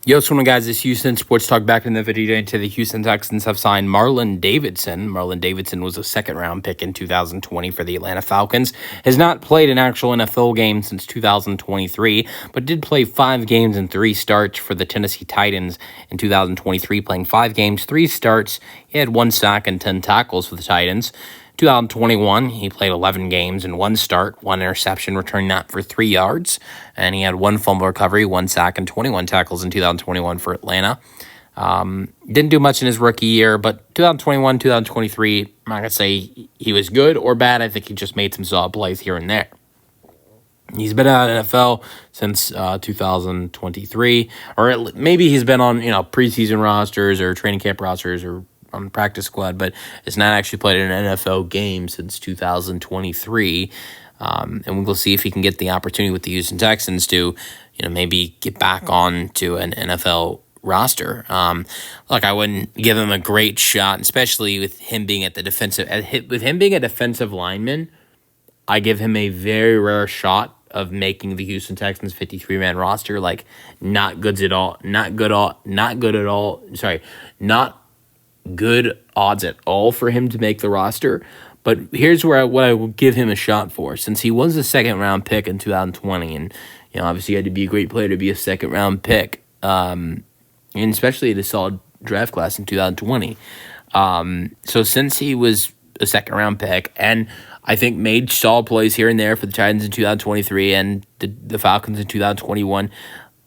Yo, what's going on, guys? It's Houston Sports Talk back in the video today. The Houston Texans have signed Marlon Davidson. Marlon Davidson was a second-round pick in 2020 for the Atlanta Falcons. Has not played an actual NFL game since 2023, but did play 5 games and 3 starts for the Tennessee Titans in 2023, playing 5 games, 3 starts. He had 1 sack and 10 tackles for the Titans. 2021, he played 11 games and 1 start, 1 interception, returning that for 3 yards. And he had 1 fumble recovery, 1 sack, and 21 tackles in 2021 for Atlanta. Didn't do much in his rookie year, but 2021, 2023, I'm not going to say he was good or bad. I think he just made some solid plays here and there. He's been out of NFL since 2023, or maybe he's been on preseason rosters or training camp rosters or on the practice squad, but has not actually played an NFL game since 2023. And we'll see if he can get the opportunity with the Houston Texans to, maybe get back on to an NFL roster. Look, I wouldn't give him a great shot, especially with him being at the with him being a defensive lineman. I give him a very rare shot of making the Houston Texans 53-man roster. Like, not good odds at all for him to make the roster. But here's what I will give him a shot for. Since he was a second-round pick in 2020, and obviously he had to be a great player to be a second-round pick, and especially at a solid draft class in 2020. So since he was a second-round pick, and I think made solid plays here and there for the Titans in 2023 and the Falcons in 2021,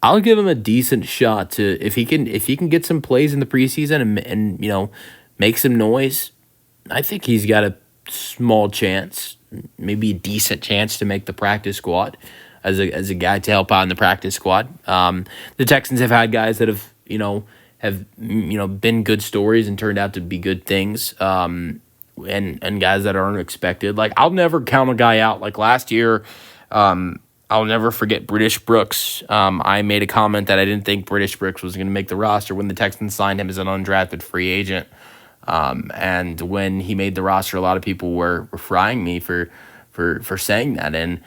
I'll give him a decent shot to if he can get some plays in the preseason and make some noise. I think he's got a small chance, maybe a decent chance to make the practice squad as a guy to help out in the practice squad. The Texans have had guys that have been good stories and turned out to be good things. And guys that are unexpected. Like, I'll never count a guy out. Like last year, I'll never forget British Brooks. I made a comment that I didn't think British Brooks was going to make the roster when the Texans signed him as an undrafted free agent. And when he made the roster, a lot of people were frying me for saying that. And,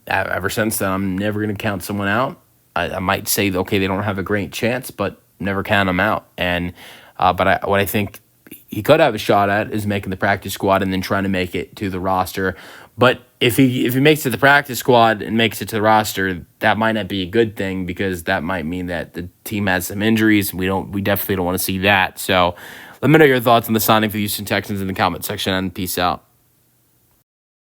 ever since then, I'm never going to count someone out. I might say, okay, they don't have a great chance, but never count them out. And what I think he could have a shot at is making the practice squad and then trying to make it to the roster. But if he makes it to the practice squad and makes it to the roster, that might not be a good thing, because that might mean that the team has some injuries. We definitely don't want to see that. So let me know your thoughts on the signing for the Houston Texans in the comment section, and peace out.